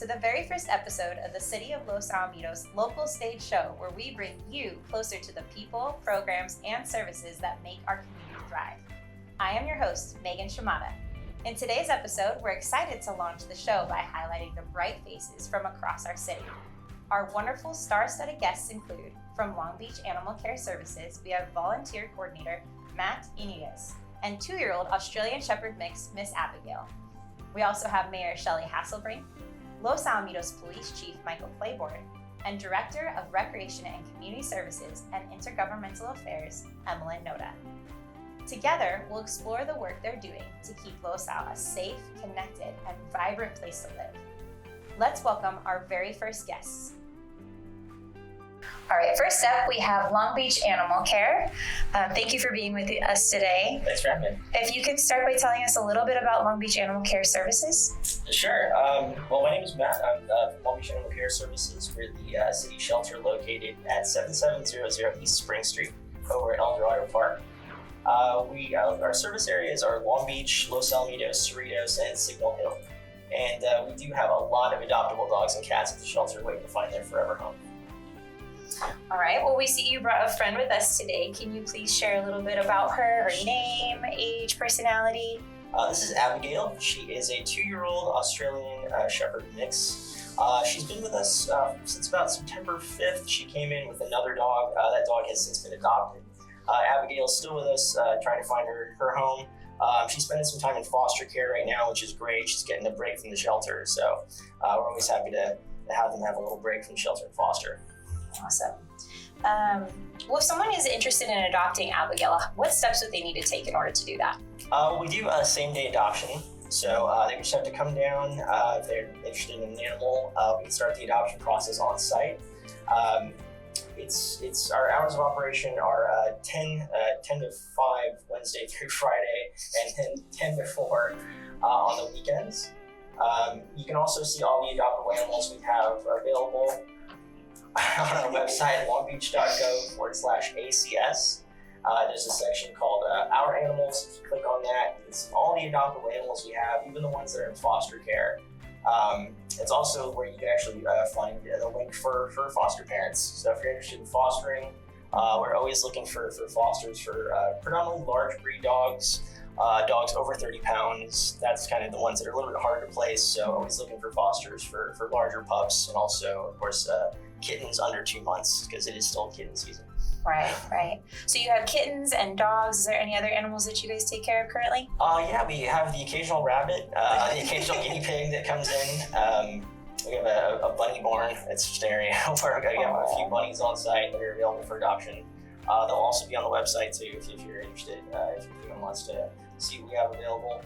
to the very first episode of the City of Los Alamitos local stage show, where we bring you closer to the people, programs, and services that make our community thrive. I am your host, Megan Shimada. In today's episode, we're excited to launch the show by highlighting the bright faces from across our city. Our wonderful star-studded guests include, from Long Beach Animal Care Services, we have volunteer coordinator Matt Yniguez and 2-year-old Australian Shepherd mix Miss Abigail. We also have Mayor Shelley Hasselbrink, Los Alamitos Police Chief Michael Claborn, and Director of Recreation and Community Services and Intergovernmental Affairs, Emeline Noda. Together, we'll explore the work they're doing to keep Los Al a safe, connected, and vibrant place to live. Let's welcome our very first guests. All right, first up, we have Long Beach Animal Care. Thank you for being with us today. Thanks for having me. If you could start by telling us a little bit about Long Beach Animal Care Services. Sure. Well, my name is Matt. I'm from Long Beach Animal Care Services. We're the city shelter located at 7700 East Spring Street over at El Dorado Park. Our service areas are Long Beach, Los Alamitos, Cerritos, and Signal Hill. And we do have a lot of adoptable dogs and cats at the shelter waiting to find their forever home. All right, well, we see you brought a friend with us today. Can you please share a little bit about her name, age, personality? This is Abigail. She is a 2-year-old Australian Shepherd mix. She's been with us since about September 5th. She came in with another dog. That dog has since been adopted. Abigail's still with us, trying to find her home. She's spending some time in foster care right now, which is great. She's getting a break from the shelter, so we're always happy to have them have a little break from shelter and foster. Awesome. Well, if someone is interested in adopting Abigail, what steps would they need to take in order to do that? We do same-day adoption. So they just have to come down if they're interested in an animal. We can start the adoption process on site. It's our hours of operation are 10 to 5 Wednesday through Friday, and then 10 to 4 on the weekends. You can also see all the adoptable animals we have available on our website, longbeach.gov/ACS. There's a section called Our Animals. If you click on that, it's all the adoptable animals we have, even the ones that are in foster care. It's also where you can actually find the link for foster parents. So if you're interested in fostering, we're always looking for fosters for predominantly large breed dogs, dogs over 30 pounds. That's kind of the ones that are a little bit harder to place. So always looking for fosters for larger pups, and also, of course, kittens under 2 months, because it is still kitten season. Right. So you have kittens and dogs. Is there any other animals that you guys take care of currently? Yeah, we have the occasional rabbit, the occasional guinea pig that comes in. We have a bunny barn that's just an area where we have a few bunnies on site that are available for adoption. They'll also be on the website too if you're interested, if anyone wants to see what we have available.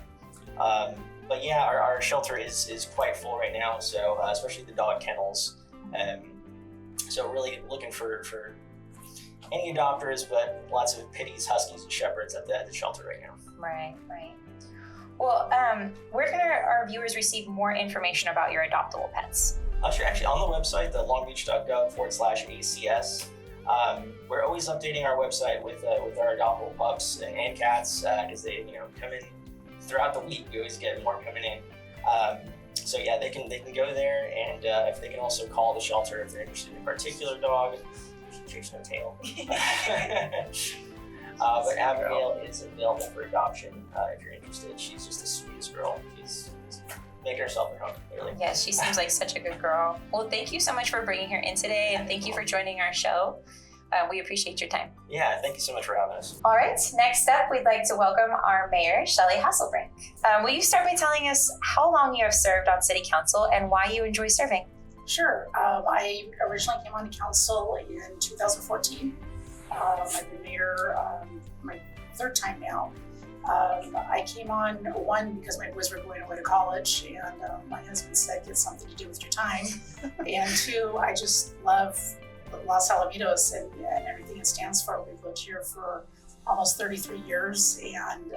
But yeah, our shelter is quite full right now, so especially the dog kennels. So really looking for any adopters, but lots of pitties, huskies, and shepherds at the shelter right now. Right. Well, where can our viewers receive more information about your adoptable pets? Sure, actually on the website, the longbeach.gov/ACS. We're always updating our website with our adoptable pups and cats, because they come in throughout the week. We always get more coming in. So yeah, they can go there, and if they can also call the shelter if they're interested in a particular dog. Chase no tail. But Abigail is available for adoption if you're interested. She's just the sweetest girl. She's making herself at home, really. Yes, she seems like such a good girl. Well, thank you so much for bringing her in today, and thank you for joining our show. We appreciate your time. Yeah, thank you so much for having us. All right, next up, we'd like to welcome our mayor, Shelley Hasselbrink. Will you start by telling us how long you have served on City Council and why you enjoy serving? Sure. I originally came on the council in 2014. I've been mayor my third time now. I came on, one, because my boys were going away to college, and my husband said, get something to do with your time. And 2, I just love Los Alamitos and everything it stands for. We've lived here for almost 33 years, and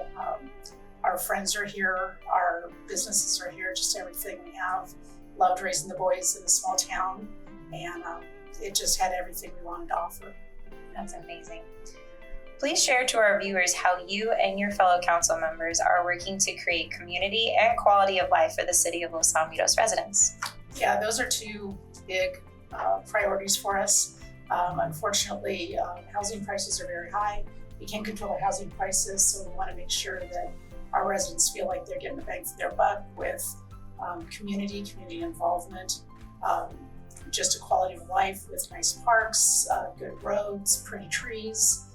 our friends are here, our businesses are here, just everything we have. Loved raising the boys in a small town, and it just had everything we wanted to offer. That's amazing. Please share to our viewers how you and your fellow council members are working to create community and quality of life for the City of Los Alamitos residents. Yeah, those are two big priorities for us. Unfortunately, housing prices are very high. We can't control housing prices, so we want to make sure that our residents feel like they're getting a bang for their buck with community involvement, just a quality of life with nice parks, good roads, pretty trees,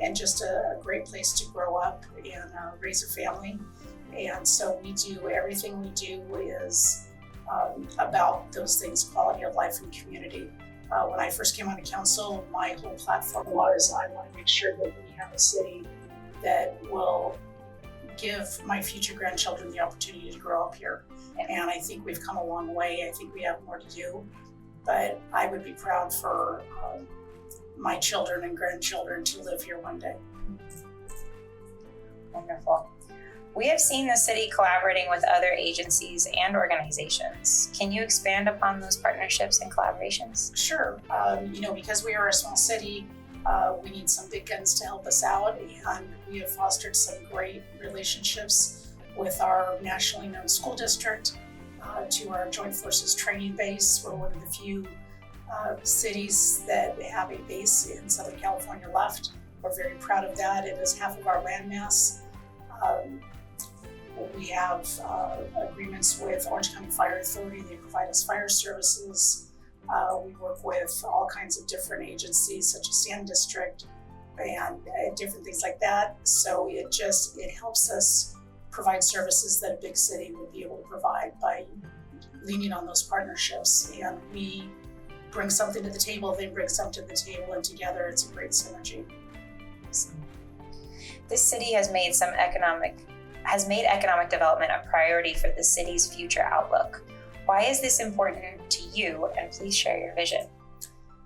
and just a great place to grow up and raise a family. And so everything we do is about those things, quality of life and community. When I first came on the council, my whole platform was I want to make sure that we have a city that will give my future grandchildren the opportunity to grow up here. And I think we've come a long way. I think we have more to do, but I would be proud for my children and grandchildren to live here one day. Wonderful. We have seen the city collaborating with other agencies and organizations. Can you expand upon those partnerships and collaborations? Sure. Because we are a small city, we need some big guns to help us out, and we have fostered some great relationships with our nationally known school district, to our Joint Forces training base. We're one of the few cities that have a base in Southern California left. We're very proud of that. It is half of our landmass. We have agreements with Orange County Fire Authority. They provide us fire services. We work with all kinds of different agencies such as Sand District and different things like that. So it helps us provide services that a big city would be able to provide by leaning on those partnerships. And we bring something to the table, they bring something to the table, and together it's a great synergy. This city has made economic development a priority for the city's future outlook. Why is this important to you? And please share your vision.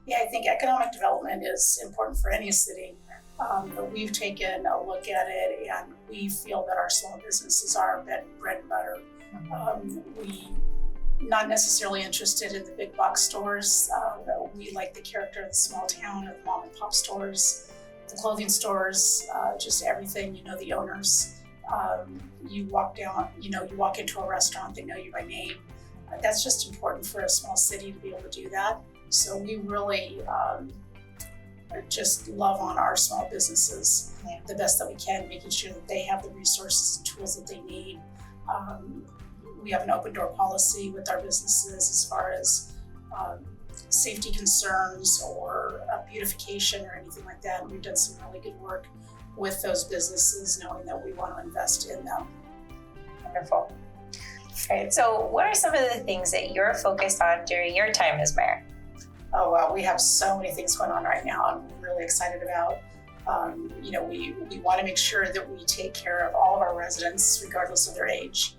Yeah, I think economic development is important for any city, but we've taken a look at it and we feel that our small businesses are bread and butter. We not necessarily interested in the big box stores. We like the character of the small town, of the mom and pop stores, the clothing stores, just everything, the owners. You walk into a restaurant, they know you by name. That's just important for a small city to be able to do that. So we really just love on our small businesses the best that we can, making sure that they have the resources and tools that they need. We have an open door policy with our businesses as far as safety concerns or beautification or anything like that. And we've done some really good work with those businesses, knowing that we want to invest in them. Wonderful. Great. So what are some of the things that you're focused on during your time as mayor? Oh, well, we have so many things going on right now. I'm really excited about. We want to make sure that we take care of all of our residents, regardless of their age.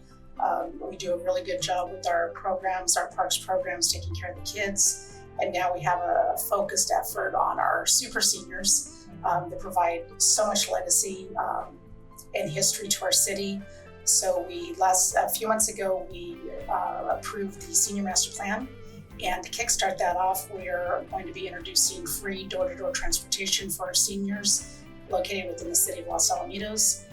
We do a really good job with our programs, our parks programs, taking care of the kids. And now we have a focused effort on our super seniors that provide so much legacy and history to our city. So a few months ago, we approved the Senior Master Plan. And to kickstart that off, we are going to be introducing free door-to-door transportation for our seniors located within the City of Los Alamitos.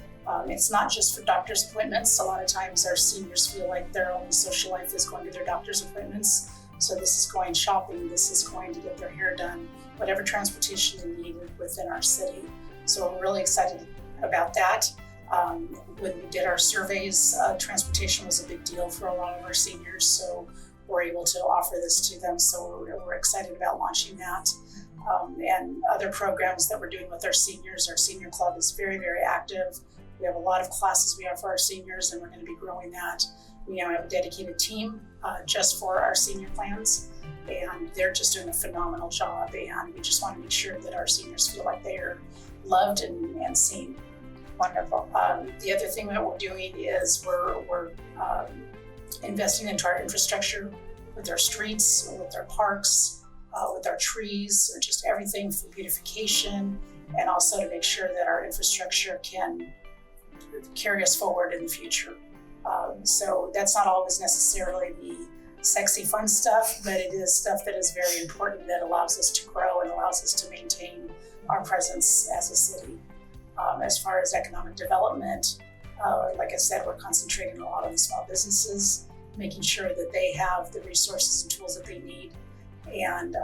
It's not just for doctor's appointments. A lot of times our seniors feel like their only social life is going to their doctor's appointments. So this is going shopping, this is going to get their hair done, whatever transportation they need within our city. So we're really excited about that. When we did our surveys, transportation was a big deal for a lot of our seniors. So we're able to offer this to them. So we're excited about launching that. And other programs that we're doing with our seniors. Our senior club is very, very active. We have a lot of classes we offer our seniors, and we're going to be growing that. We now have a dedicated team just for our senior plans, and they're just doing a phenomenal job. And we just want to make sure that our seniors feel like they are loved and seen. Wonderful. The other thing that we're doing is we're investing into our infrastructure with our streets, with our parks, with our trees, or just everything for beautification, and also to make sure that our infrastructure can carry us forward in the future. So that's not always necessarily the sexy, fun stuff, but it is stuff that is very important that allows us to grow and allows us to maintain our presence as a city. As far as economic development, like I said, we're concentrating a lot on the small businesses, making sure that they have the resources and tools that they need, and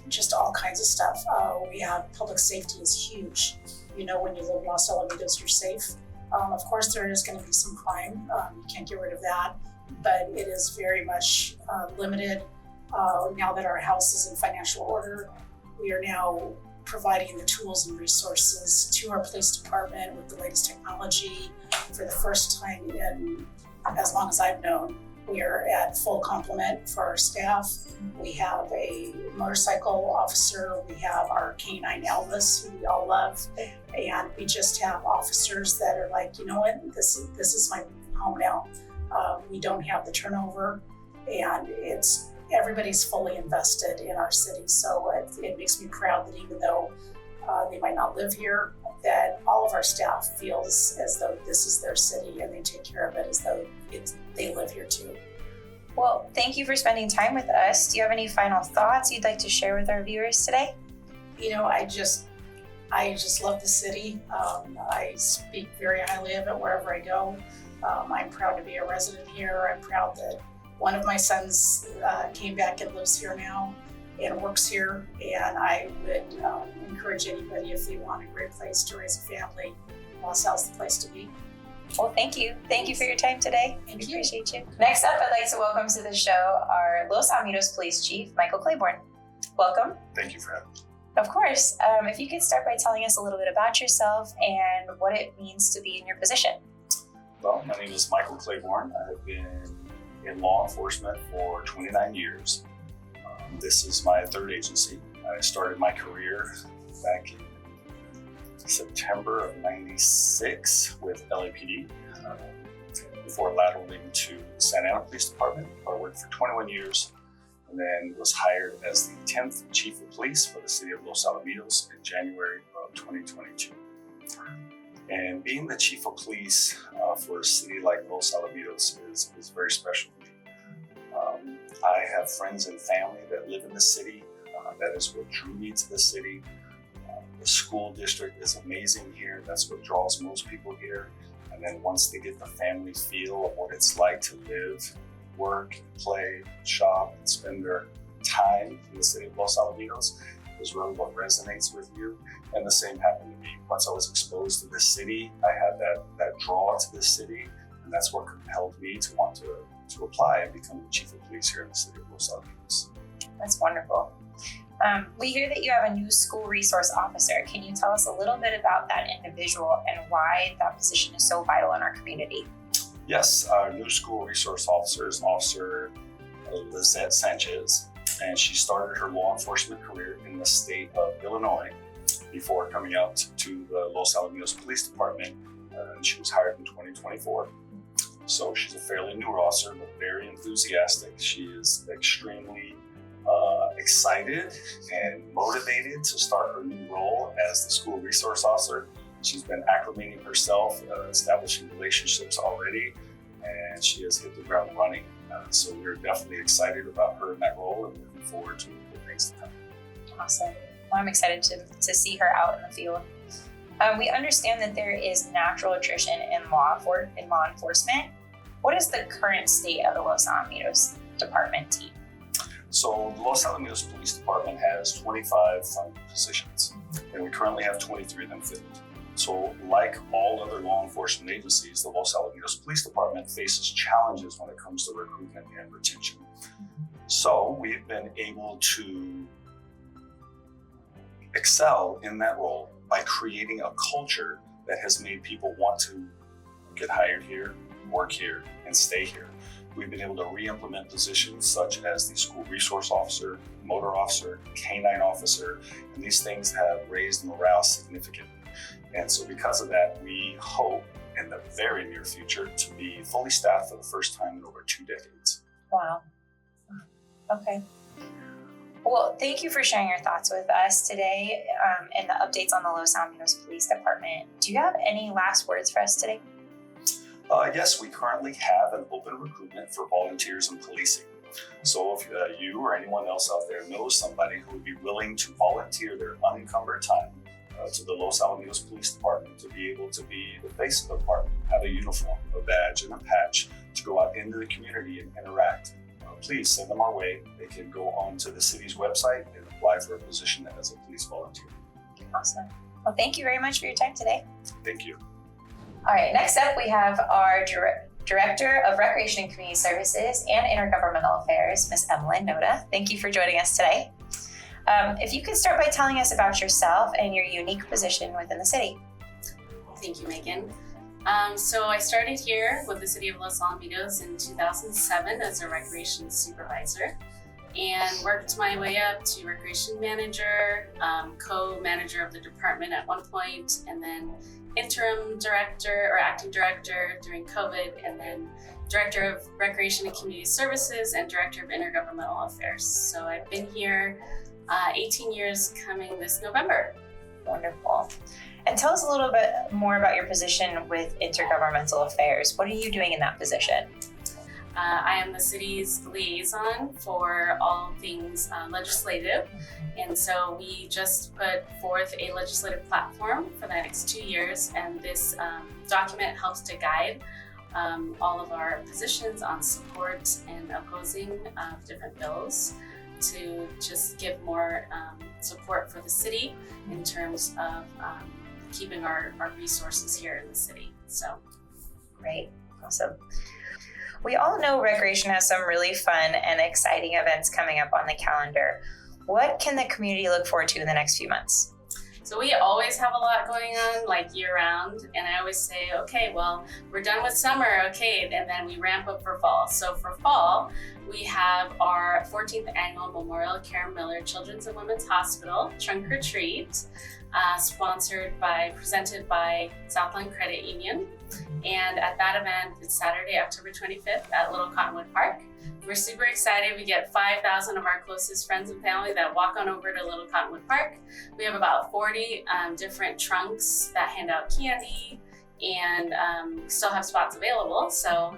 just all kinds of stuff. We have public safety is huge. You know, when you live in Los Alamitos, you're safe. Of course, there is going to be some crime. You can't get rid of that, but it is very much limited. Now that our house is in financial order, we are now providing the tools and resources to our police department with the latest technology. For the first time in as long as I've known, we are at full complement for our staff. We have a motorcycle officer, we have our canine Elvis, who we all love, and we just have officers that are like, you know what, this is my home now. We don't have the turnover, and everybody's fully invested in our city. So it makes me proud that even though they might not live here, that all of our staff feels as though this is their city and they take care of it as though they live here too. Well, thank you for spending time with us. Do you have any final thoughts you'd like to share with our viewers today? You know, I just love the city. I speak very highly of it wherever I go. I'm proud to be a resident here. I'm proud that one of my sons came back and lives here now and works here. And I would encourage anybody, if they want a great place to raise a family, LosAl's the place to be. Well, thank you. Thank you for your time today. Thank We you. appreciate you. Next up, I'd like to welcome to the show our Los Alamitos Police Chief, Michael Claborn. Welcome. Thank you for having me. Of course. If you could start by telling us a little bit about yourself and what it means to be in your position. Well, my name is Michael Claborn. I have been in law enforcement for 29 years. This is my third agency. I started my career back in September of '96 with LAPD before lateraling to Santa Ana Police Department, where I worked for 21 years and then was hired as the 10th Chief of Police for the City of Los Alamitos in January of 2022. And being the Chief of Police for a city like Los Alamitos is very special to me. I have friends and family that live in the city. That is what drew me to the city. The school district is amazing here. That's what draws most people here. And then once they get the family feel of what it's like to live, work, play, shop, and spend their time in the city of Los Alamitos, is really what resonates with you. And the same happened to me. Once I was exposed to this city, I had that draw to this city, and that's what compelled me to want to apply and become the Chief of Police here in the city of Los Alamitos. That's wonderful. We hear that you have a new school resource officer. Can you tell us a little bit about that individual and why that position is so vital in our community? Yes, our new school resource officer is Officer Lizette Sanchez, and she started her law enforcement career in the state of Illinois before coming out to the Los Alamitos Police Department, and she was hired in 2024. So she's a fairly new officer, but very enthusiastic. She is extremely excited and motivated to start her new role as the school resource officer. She's been acclimating herself, establishing relationships already, and she has hit the ground running. So we're definitely excited about her in that role and looking forward to the things to come. Awesome. Well, I'm excited to see her out in the field. We understand that there is natural attrition in law enforcement. What is the current state of the Los Alamitos department team? So the Los Alamitos Police Department has 25 funded positions, and we currently have 23 of them filled. So like all other law enforcement agencies, the Los Alamitos Police Department faces challenges when it comes to recruitment and retention. So we've been able to excel in that role by creating a culture that has made people want to get hired here, work here, and stay here. We've been able to re-implement positions such as the school resource officer, motor officer, canine officer, and these things have raised morale significantly. And so because of that, we hope in the very near future to be fully staffed for the first time in over 2 decades. Wow. Okay. Well, thank you for sharing your thoughts with us today and the updates on the Los Alamitos Police Department. Do you have any last words for us today? Yes, we currently have an open recruitment for volunteers in policing. So if you or anyone else out there knows somebody who would be willing to volunteer their unencumbered time to the Los Alamitos Police Department to be able to be the face of the department, have a uniform, a badge, and a patch, to go out into the community and interact, please send them our way. They can go on to the city's website and apply for a position as a police volunteer. Awesome. Well, thank you very much for your time today. Thank you. All right, next up we have our Director of Recreation and Community Services and Intergovernmental Affairs, Ms. Emeline Noda. Thank you for joining us today. If you could start by telling us about yourself and your unique position within the city. Thank you, Megan. So I started here with the City of Los Alamitos in 2007 as a recreation supervisor and worked my way up to recreation manager, co-manager of the department at one point, and then interim director or acting director during COVID, and then director of recreation and community services and director of intergovernmental affairs. So I've been here 18 years coming this November. Wonderful. And tell us a little bit more about your position with Intergovernmental Affairs. What are you doing in that position? I am the city's liaison for all things legislative. And so we just put forth a legislative platform for the next 2 years. And this document helps to guide all of our positions on support and opposing of different bills to just give more support for the city in terms of keeping our resources here in the city. So Great, awesome. We all know recreation has some really fun and exciting events coming up on the calendar. What can the community look forward to in the next few months? So we always have a lot going on, like year round. And I always say, okay, well, we're done with summer, okay, and then we ramp up for fall. So for fall, we have our 14th annual Memorial Karen Miller Children's and Women's Hospital Trunk or Treat, presented by Southland Credit Union. And at that event, it's Saturday, October 25th at Little Cottonwood Park. We're super excited. We get 5,000 of our closest friends and family that walk on over to Little Cottonwood Park. We have about 40 different trunks that hand out candy, and still have spots available. So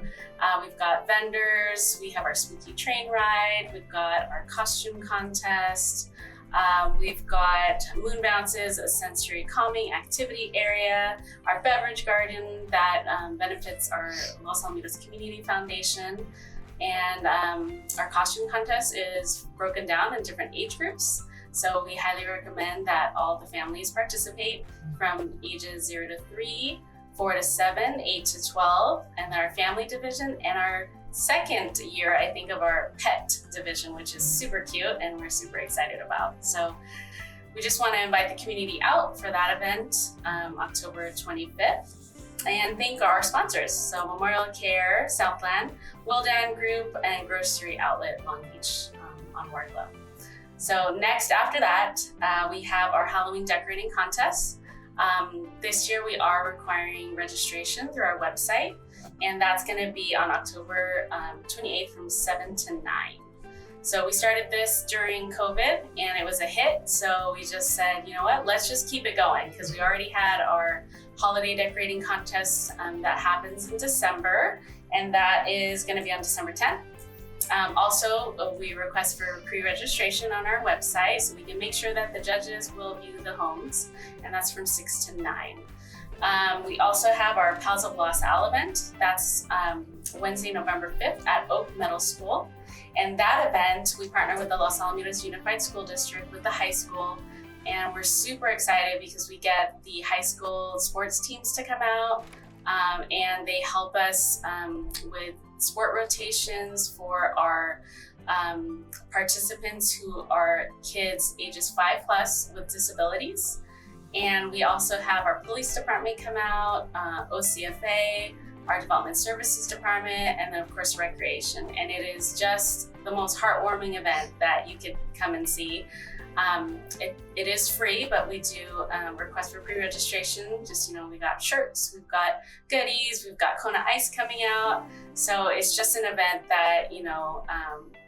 we've got vendors, we have our spooky train ride, we've got our costume contest, we've got moon bounces, a sensory calming activity area, our beverage garden that benefits our Los Alamitos Community Foundation. And our costume contest is broken down in different age groups. So we highly recommend that all the families participate from ages 0 to 3, 4 to 7, 8 to 12, and our family division, and our second year, I think, of our pet division, which is super cute and we're super excited about. So we just want to invite the community out for that event, October 25th. And thank our sponsors, so Memorial Care, Southland, Wildan Group, and Grocery Outlet Long Beach on Wardlow. So next, after that, we have our Halloween decorating contest. This year we are requiring registration through our website, and that's going to be on October 28th from 7 to 9. So we started this during COVID and it was a hit. So we just said, you know what, let's just keep it going, because we already had our holiday decorating contest that happens in December, and that is going to be on December 10th. Also, we request for pre-registration on our website so we can make sure that the judges will view the homes, and that's from 6 to 9. We also have our Pals of Los Al event. That's Wednesday, November 5th at Oak Middle School. And that event, we partner with the Los Alamitos Unified School District with the high school. And we're super excited because we get the high school sports teams to come out, and they help us with sport rotations for our participants who are kids ages 5+ with disabilities. And we also have our police department come out, OCFA, our development services department, and then of course recreation. And it is just the most heartwarming event that you could come and see. It is free, but we do request for pre-registration. Just, we got shirts, we've got goodies, we've got Kona Ice coming out. So it's just an event that,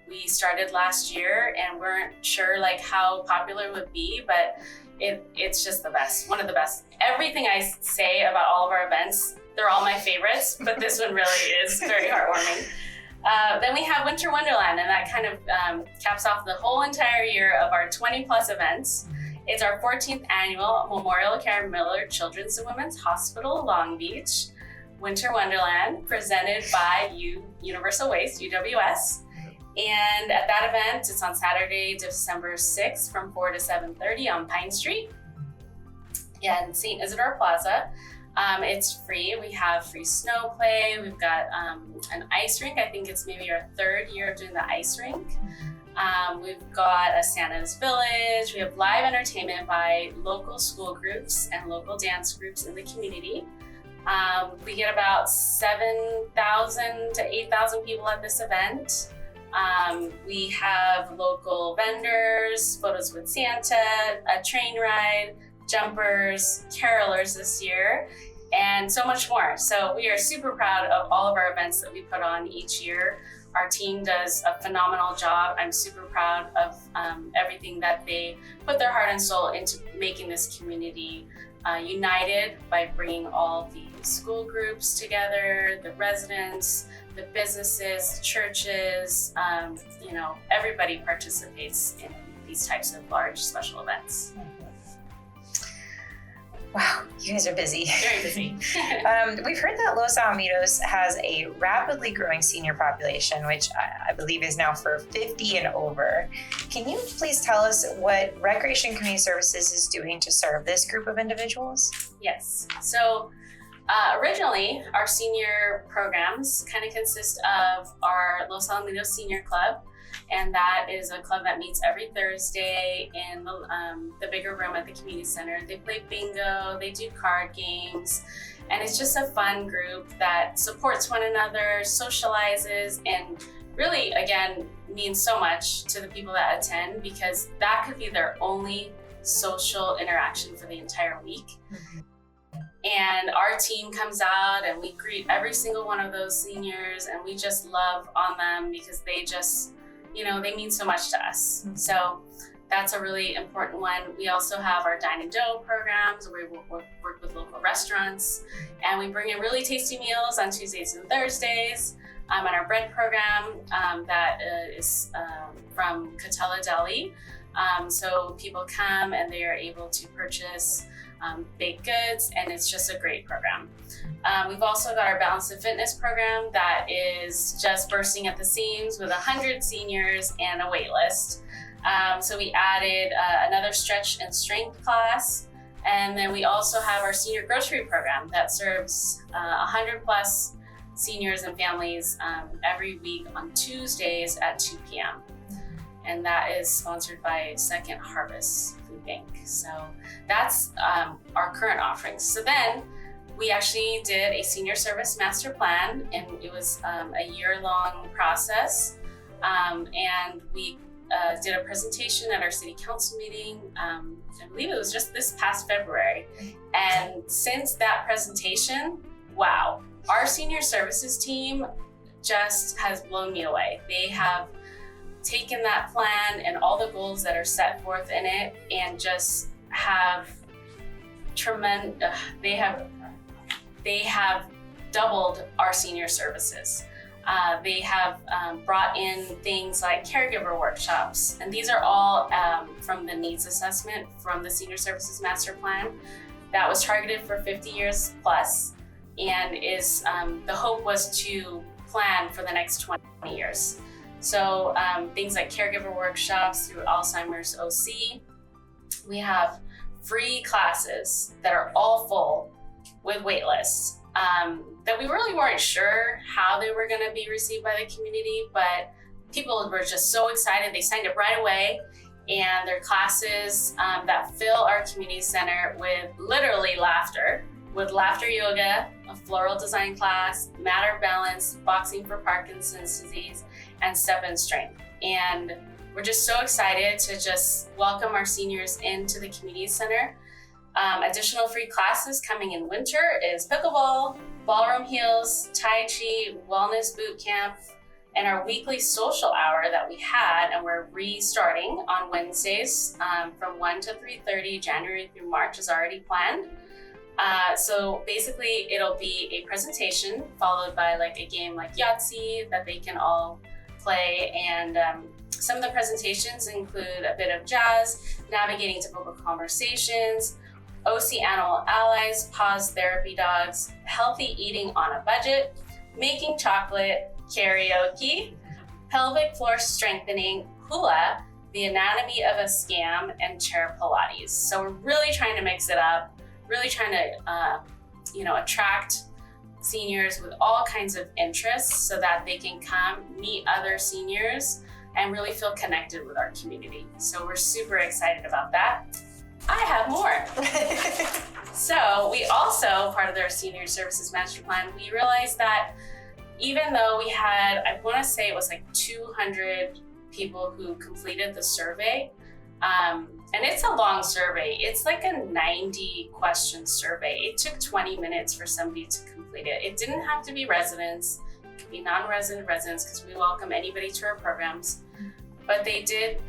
we started last year and weren't sure how popular it would be, but it's just the best, one of the best. Everything I say about all of our events, they're all my favorites, but this one really is very heartwarming. Then we have Winter Wonderland, and that kind of caps off the whole entire year of our 20+ events. It's our 14th annual Memorial Karen Miller Children's and Women's Hospital, Long Beach. Winter Wonderland presented by Universal Waste, UWS. And at that event, it's on Saturday, December 6th from 4 to 7:30 on Pine Street in St. Isidore Plaza. It's free. We have free snow play. We've got an ice rink. I think it's maybe our 3rd year of doing the ice rink. We've got a Santa's Village. We have live entertainment by local school groups and local dance groups in the community. We get about 7,000 to 8,000 people at this event. We have local vendors, photos with Santa, a train ride, jumpers, carolers this year, and so much more. So we are super proud of all of our events that we put on each year. Our team does a phenomenal job. I'm super proud of everything that they put their heart and soul into making this community united by bringing all the school groups together, the residents, the businesses, churches, everybody participates in these types of large special events. Wow, you guys are busy. Very busy. We've heard that Los Alamitos has a rapidly growing senior population, which I believe is now for 50 and over. Can you please tell us what Recreation Community Services is doing to serve this group of individuals? Yes. So originally, our senior programs kind of consist of our Los Alamitos Senior Club, and that is a club that meets every Thursday in the bigger room at the community center. They play bingo, they do card games, and it's just a fun group that supports one another, socializes, and really, again, means so much to the people that attend because that could be their only social interaction for the entire week. And our team comes out and we greet every single one of those seniors, and we just love on them because they just, they mean so much to us. So that's a really important one. We also have our Dine and Dough programs where we work with local restaurants, and we bring in really tasty meals on Tuesdays and Thursdays. And our bread program that is from Katella Deli. So people come and they are able to purchase baked goods, and it's just a great program. We've also got our Balance and Fitness program that is just bursting at the seams with 100 seniors and a wait list. So we added another stretch and strength class, and then we also have our senior grocery program that serves 100 plus seniors and families every week on Tuesdays at 2 p.m. And that is sponsored by Second Harvest Food Bank. So that's our current offerings. So then we actually did a senior service master plan, and it was a year-long process. And we did a presentation at our city council meeting. I believe it was just this past February. And since that presentation, wow, our senior services team just has blown me away. They have taken that plan and all the goals that are set forth in it and just have they have doubled our senior services. They have brought in things like caregiver workshops, and these are all from the needs assessment from the Senior Services Master Plan that was targeted for 50 years plus, and is the hope was to plan for the next 20 years. So things like caregiver workshops through Alzheimer's OC. We have free classes that are all full with wait lists that we really weren't sure how they were going to be received by the community, but people were just so excited. They signed up right away, and their classes that fill our community center with literally laughter, with laughter yoga, a floral design class, matter balance, boxing for Parkinson's disease, and step and strength. And we're just so excited to just welcome our seniors into the community center. Additional free classes coming in winter is pickleball, ballroom heels, tai chi, wellness boot camp, and our weekly social hour that we had, and we're restarting on Wednesdays from 1 to 3:30, January through March is already planned. So basically it'll be a presentation followed by like a game like Yahtzee that they can all play, and some of the presentations include a bit of jazz, navigating typical conversations, OC Animal Allies, Paws Therapy Dogs, Healthy Eating on a Budget, Making Chocolate, Karaoke, Pelvic Floor Strengthening, Hula, The Anatomy of a Scam, and Chair Pilates. So we're really trying to mix it up, really trying to attract seniors with all kinds of interests so that they can come meet other seniors and really feel connected with our community. So we're super excited about that. I have more. So we also, part of their senior services master plan, we realized that even though we had, I want to say it was like 200 people who completed the survey, and it's a long survey. It's like a 90 question survey. It took 20 minutes for somebody to complete it. It didn't have to be residents. It could be non-resident residents because we welcome anybody to our programs. But they did,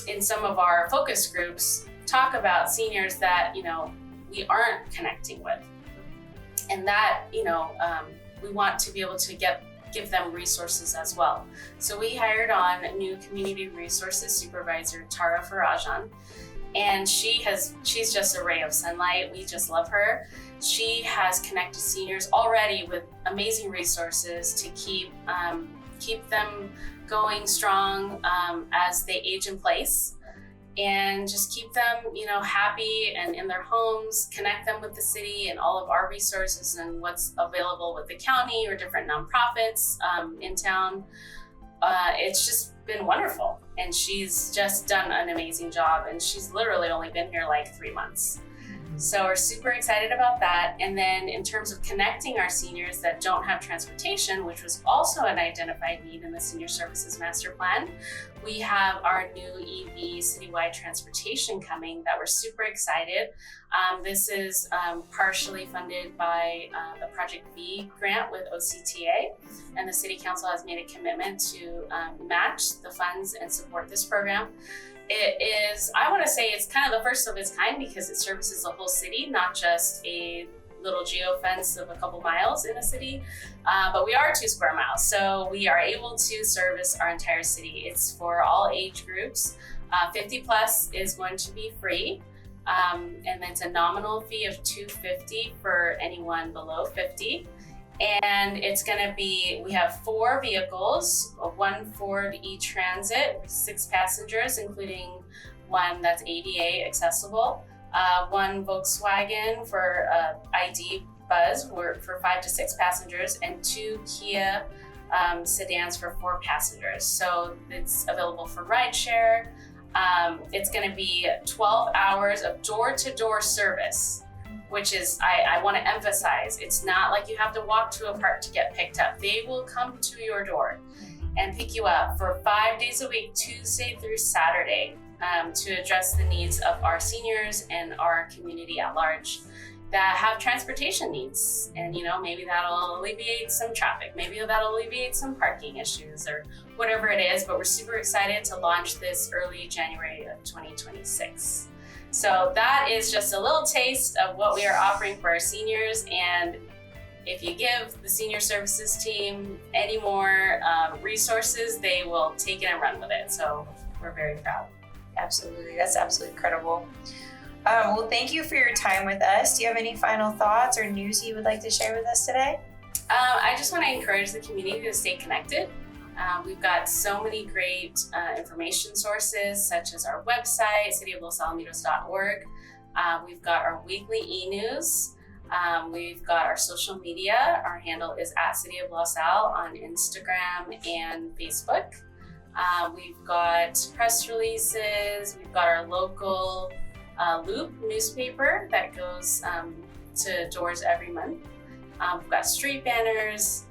in some of our focus groups, talk about seniors that, we aren't connecting with. And that, we want to be able to give them resources as well. So we hired on new community resources supervisor, Tara Farajan, and she's just a ray of sunlight. We just love her. She has connected seniors already with amazing resources to keep them going strong as they age in place, and just keep them, happy and in their homes, connect them with the city and all of our resources and what's available with the county or different nonprofits in town. It's just been wonderful. And she's just done an amazing job. And she's literally only been here like 3 months. So we're super excited about that. And then in terms of connecting our seniors that don't have transportation, which was also an identified need in the Senior Services Master Plan, we have our new EV citywide transportation coming that we're super excited. This is partially funded by the Project V grant with OCTA, and the City Council has made a commitment to match the funds and support this program. It is, I want to say it's kind of the first of its kind because it services the whole city, not just a little geofence of a couple miles in a city, but we are 2 square miles. So we are able to service our entire city. It's for all age groups. 50 plus is going to be free. And it's a nominal fee of $250 for anyone below 50. And it's gonna be, we have 4 vehicles, one Ford E-Transit, 6 passengers, including one that's ADA accessible, one Volkswagen for ID Buzz for 5 to 6 passengers, and 2 Kia sedans for 4 passengers. So it's available for rideshare. It's gonna be 12 hours of door-to-door service, which is, I want to emphasize, it's not like you have to walk to a park to get picked up. They will come to your door and pick you up for 5 days a week, Tuesday through Saturday, to address the needs of our seniors and our community at large that have transportation needs. And maybe that'll alleviate some traffic, maybe that'll alleviate some parking issues or whatever it is, but we're super excited to launch this early January of 2026. So that is just a little taste of what we are offering for our seniors. And if you give the senior services team any more resources, they will take it and run with it. So we're very proud. Absolutely, that's absolutely incredible. Well, thank you for your time with us. Do you have any final thoughts or news you would like to share with us today? I just want to encourage the community to stay connected. We've got so many great information sources, such as our website, cityoflosalamitos.org. We've got our weekly e-news. We've got our social media. Our handle is @cityoflosal on Instagram and Facebook. We've got press releases. We've got our local Loop newspaper that goes to doors every month. We've got street banners.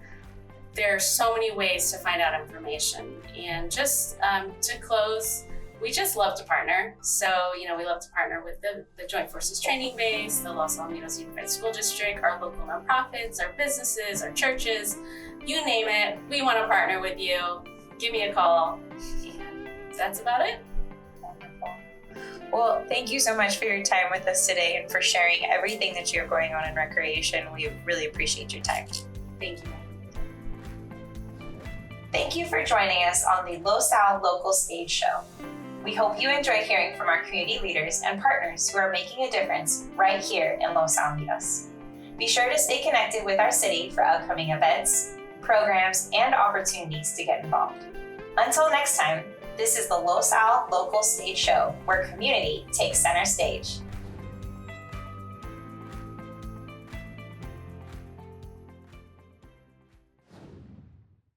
There are so many ways to find out information. And just to close, we just love to partner. So, we love to partner with the Joint Forces Training Base, the Los Alamitos Unified School District, our local nonprofits, our businesses, our churches, you name it. We want to partner with you. Give me a call. And that's about it. Wonderful. Well, thank you so much for your time with us today and for sharing everything that you're going on in recreation. We really appreciate your time. Thank you. Thank you for joining us on the LosAl Local Stage Show. We hope you enjoy hearing from our community leaders and partners who are making a difference right here in Los Alamitos. Be sure to stay connected with our city for upcoming events, programs, and opportunities to get involved. Until next time, this is the LosAl Local Stage Show, where community takes center stage.